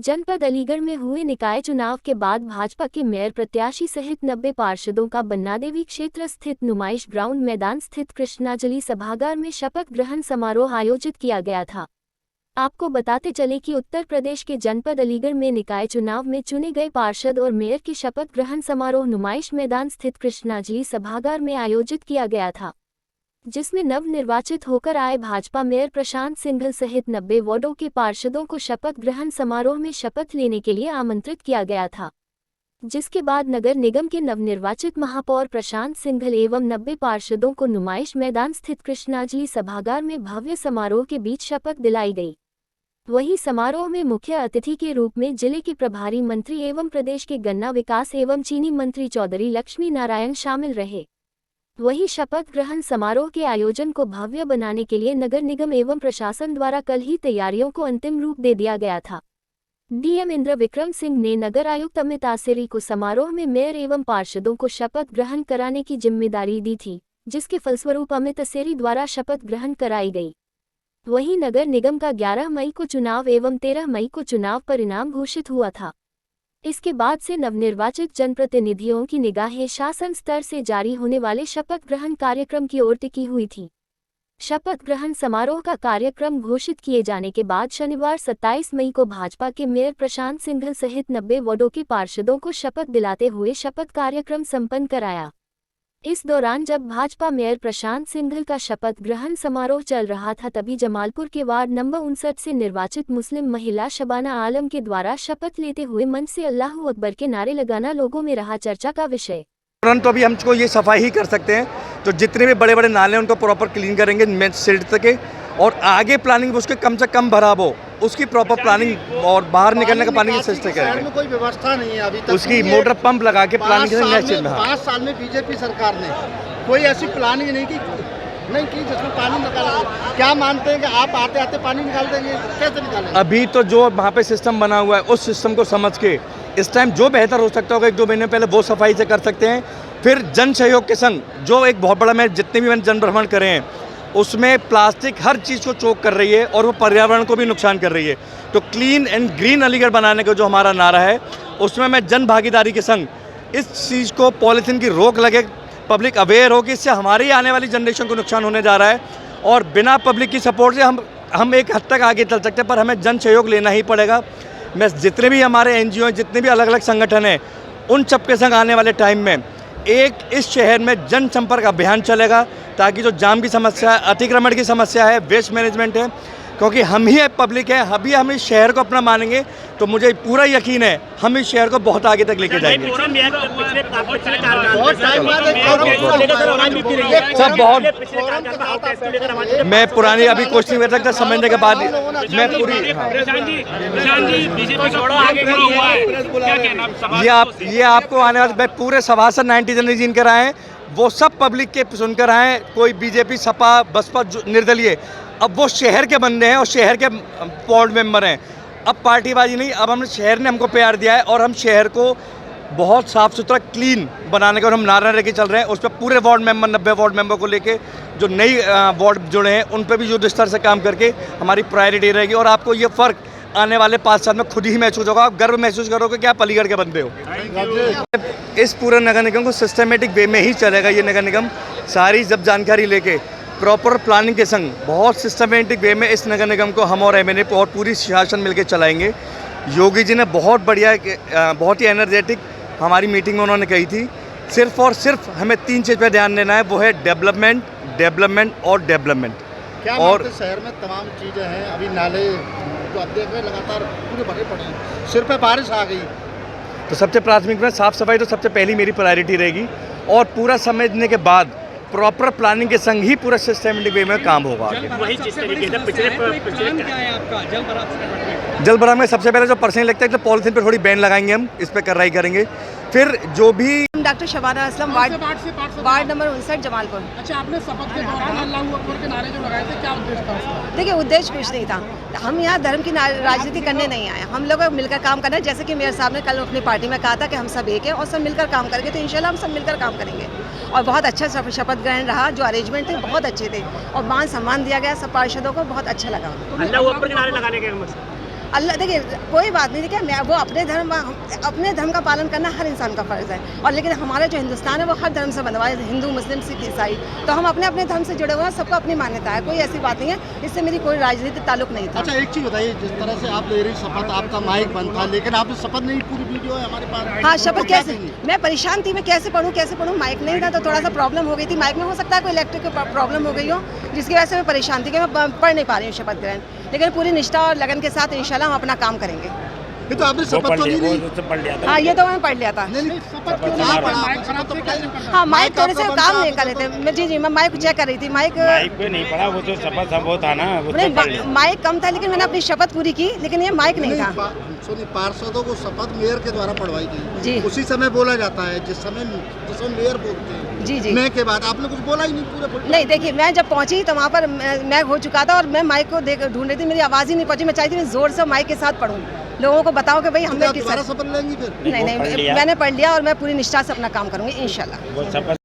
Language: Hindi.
जनपद अलीगढ़ में हुए निकाय चुनाव के बाद भाजपा के मेयर प्रत्याशी सहित 90 पार्षदों का बन्नादेवी क्षेत्र स्थित नुमाइश ग्राउंड मैदान स्थित कृष्णाजली सभागार में शपथ ग्रहण समारोह आयोजित किया गया था। आपको बताते चले कि उत्तर प्रदेश के जनपद अलीगढ़ में निकाय चुनाव में चुने गए पार्षद और मेयर की शपथ ग्रहण समारोह नुमाइश मैदान स्थित कृष्णाजली सभागार में आयोजित किया गया था, जिसमें नवनिर्वाचित होकर आए भाजपा मेयर प्रशांत सिंघल सहित 90 वार्डों के पार्षदों को शपथ ग्रहण समारोह में शपथ लेने के लिए आमंत्रित किया गया था, जिसके बाद नगर निगम के नवनिर्वाचित महापौर प्रशांत सिंघल एवं 90 पार्षदों को नुमाइश मैदान स्थित कृष्णाजली सभागार में भव्य समारोह के बीच शपथ दिलाई गई। वहीं समारोह में मुख्य अतिथि के रूप में जिले के प्रभारी मंत्री एवं प्रदेश के गन्ना विकास एवं चीनी मंत्री चौधरी लक्ष्मी नारायण शामिल रहे। वहीं शपथ ग्रहण समारोह के आयोजन को भव्य बनाने के लिए नगर निगम एवं प्रशासन द्वारा कल ही तैयारियों को अंतिम रूप दे दिया गया था। डीएम इंद्र विक्रम सिंह ने नगर आयुक्त अमित आसेरी को समारोह में मेयर एवं पार्षदों को शपथ ग्रहण कराने की जिम्मेदारी दी थी, जिसके फलस्वरूप अमित आसेरी द्वारा शपथ ग्रहण कराई गई। वहीं नगर निगम का 11 मई को चुनाव एवं 13 मई को चुनाव परिणाम घोषित हुआ था। इसके बाद से नवनिर्वाचित जनप्रतिनिधियों की निगाहें शासन स्तर से जारी होने वाले शपथ ग्रहण कार्यक्रम की ओर टिकी हुई थी। शपथ ग्रहण समारोह का कार्यक्रम घोषित किए जाने के बाद शनिवार 27 मई को भाजपा के मेयर प्रशांत सिंघल सहित 90 वार्डों के पार्षदों को शपथ दिलाते हुए शपथ कार्यक्रम संपन्न कराया। इस दौरान जब भाजपा मेयर प्रशांत सिंघल का शपथ ग्रहण समारोह चल रहा था, तभी जमालपुर के वार्ड नंबर 59 से निर्वाचित मुस्लिम महिला शबाना आलम के द्वारा शपथ लेते हुए मंच से अल्लाहू अकबर के नारे लगाना लोगों में रहा चर्चा का विषय। तुरंत तो अभी हमको ये सफाई ही कर सकते हैं, तो जितने भी बड़े बड़े नाले हैं उनको प्रॉपर क्लीन करेंगे मेन सिल्ट तक, और आगे प्लानिंग उसके कम से कम भराव हो उसकी प्रॉपर प्लानिंग, और बाहर निकलने का पानी की सिस्टम करेंगे। कोई व्यवस्था नहीं है अभी तक, उसकी मोटर पंप लगा के प्लानिंग 5 साल में बीजेपी सरकार ने कोई ऐसी प्लानिंग नहीं की जिसमें पानी निकाला। क्या मानते हैं कि आप आते आते पानी निकाल देंगे? कैसे निकालेंगे? अभी तो जो वहाँ पे सिस्टम बना हुआ है उस सिस्टम को समझ के इस टाइम जो बेहतर हो सकता होगा 1-2 महीने पहले वो सफाई से कर सकते हैं। फिर जन सहयोग के संग जो एक बहुत बड़ा, मैं जितने भी मैंने जन भ्रमण करे हैं उसमें प्लास्टिक हर चीज़ को चोक कर रही है और वो पर्यावरण को भी नुकसान कर रही है। तो क्लीन एंड ग्रीन अलीगढ़ बनाने का जो हमारा नारा है उसमें मैं जन भागीदारी के संग इस चीज़ को पॉलीथीन की रोक लगे, पब्लिक अवेयर हो कि इससे हमारी आने वाली जनरेशन को नुकसान होने जा रहा है, और बिना पब्लिक की सपोर्ट से हम एक हद तक आगे चल सकते हैं, पर हमें जन सहयोग लेना ही पड़ेगा। मैं जितने भी हमारे एनजीओ हैं, जितने भी अलग अलग संगठन हैं, उन सबके संग आने वाले टाइम में एक इस शहर में जनसंपर्क अभियान चलेगा, ताकि जो जाम की समस्या है, अतिक्रमण की समस्या है, वेस्ट मैनेजमेंट है, क्योंकि हम ही पब्लिक है, अभी हम इस शहर को अपना मानेंगे तो मुझे पूरा यकीन है हम इस शहर को बहुत आगे तक लेके जाएंगे। सब बहुत मैं पुरानी अभी क्वेश्चन कर सकता समझने के बाद मैं पूरी ये आपको आने वाले मैं पूरे सभासद 90 जन जिनकर आए हैं वो सब पब्लिक के सुनकर आए, कोई बीजेपी सपा बसपा निर्दलीय, अब वो शहर के बंदे हैं और शहर के वार्ड मेंबर हैं। अब पार्टीबाजी नहीं, अब हमने शहर ने हमको प्यार दिया है और हम शहर को बहुत साफ़ सुथरा क्लीन बनाने का और हम नारा लेके चल रहे हैं। उस पर पूरे वार्ड मेंबर 90 वार्ड मेंबर को लेके जो नई वार्ड जुड़े हैं उन पर भी जो स्तर से काम करके हमारी प्रायोरिटी रहेगी, और आपको ये फ़र्क आने वाले 5 साल में खुद ही महसूस होगा। आप गर्व महसूस करोगे कि आप अलीगढ़ के बंदे हो। इस पूरे नगर निगम को सिस्टमेटिक वे में ही चलेगा। ये नगर निगम सारी जब जानकारी लेके प्रॉपर प्लानिंग के संग बहुत सिस्टमेटिक वे में इस नगर निगम को हम और एमएनए और पूरी शासन मिलकर चलाएंगे। योगी जी ने बहुत बढ़िया, बहुत ही एनर्जेटिक हमारी मीटिंग में उन्होंने कही थी, सिर्फ और सिर्फ हमें 3 चीज़ पर ध्यान देना है, वो है डेवलपमेंट, डेवलपमेंट और डेवलपमेंट। क्या और शहर में तमाम चीज़ें हैं, अभी नाले जो आप देख रहे हैं लगातार पूरे भरे पड़े हैं, सिर पे बारिश आ गई तो सबसे प्राथमिक में साफ़ सफाई तो सबसे पहली मेरी प्रायोरिटी रहेगी, और पूरा समझने के बाद प्रॉपर प्लानिंग के संग ही पूरा सिस्टमेटिक वे में काम होगा। जल भराव में सबसे पहले जो पर्सनली लगता है तो पॉलिथीन पर थोड़ी बैन लगाएंगे, हम इस पर कार्रवाई करेंगे। फिर जो भी doctor Shabana Aslam ward number 59 Jamalpur. अच्छा, आपने शपथ के दौरान अल्लाहू अकबर के नारे जो लगाए थे, क्या उद्देश्य था उसका? देखिए, उद्देश्य कुछ नहीं था, हम यहाँ धर्म की राजनीति करने नहीं आए, हम लोग मिलकर काम करना है। जैसे कि मेयर साहब ने कल अपनी पार्टी में कहा था कि हम सब एक हैं और सब मिलकर काम करेंगे, तो इंशाल्लाह हम सब मिलकर काम करेंगे। और बहुत अच्छा शपथ ग्रहण रहा, जो अरेंजमेंट थे बहुत अच्छे थे और मान सम्मान दिया गया सब पार्षदों को, बहुत अच्छा लगा। अल्लाहू अकबर के नारे लगाने के अल्लाह देखिए कोई बात नहीं, देखिए मैं वो अपने धर्म का पालन करना हर इंसान का फ़र्ज़ है, और लेकिन हमारा जो हिंदुस्तान है वो हर धर्म से बना हुआ है, हिंदू मुस्लिम सिख ईसाई, तो हम अपने अपने धर्म से जुड़े हुए हैं, सबको अपनी मान्यता है, कोई ऐसी बात नहीं है, इससे मेरी कोई राजनीतिक ताल्लुक नहीं था। अच्छा एक चीज़ बताइए, जिस तरह से आप ले रही शपथ, आपका माइक बंद था, लेकिन आपने शपथ नहीं, पूरी वीडियो है हमारे पास। हाँ शपथ कैसे, मैं परेशान थी, मैं कैसे पढ़ूँ, माइक नहीं था तो थोड़ा सा प्रॉब्लम हो गई थी, माइक में हो सकता है कोई इलेक्ट्रिक प्रॉब्लम हो गई हो, जिसकी वजह से मैं परेशान थी कि मैं पढ़ नहीं पा रही हूँ शपथ ग्रहण, लेकिन पूरी निष्ठा और लगन के साथ इंशाल्लाह हम अपना काम करेंगे। ये तो आपने शपथ तो नहीं ली। हाँ ये तो मैं पढ़ लिया था। नहीं शपथ क्यों नहीं पढ़ा? हाँ माइक थोड़े से काम नहीं कर रहे थे, मैं जी मैं माइक चेक कर रही थी, माइक पे नहीं पड़ा, वो तो शपथ वो था ना, वो तो पढ़ लिया। माइक कम था, लेकिन मैंने अपनी शपथ पूरी की, लेकिन ये माइक नहीं था। सुनिए, पार्षदों को शपथ मेयर के द्वारा पढ़वाई गई जी। उसी समय बोला जाता है जिस समय मेयर बोलते हैं। जी जी। मैं के बाद आपने कुछ बोला ही नहीं पूरे। नहीं देखिए, मैं जब पहुंची तो वहाँ पर मैं हो चुका था और मैं माइक को ढूंढ रही थी, मेरी आवाज़ ही नहीं पहुंची, मैं चाहती थी जोर से माइक के साथ पढ़ूं, लोगों को बताओ कि भाई हमने किस दोबारा शपथ लेंगी फिर? नहीं मैंने पढ़ लिया और मैं पूरी निष्ठा से अपना काम करूंगी इंशाल्लाह।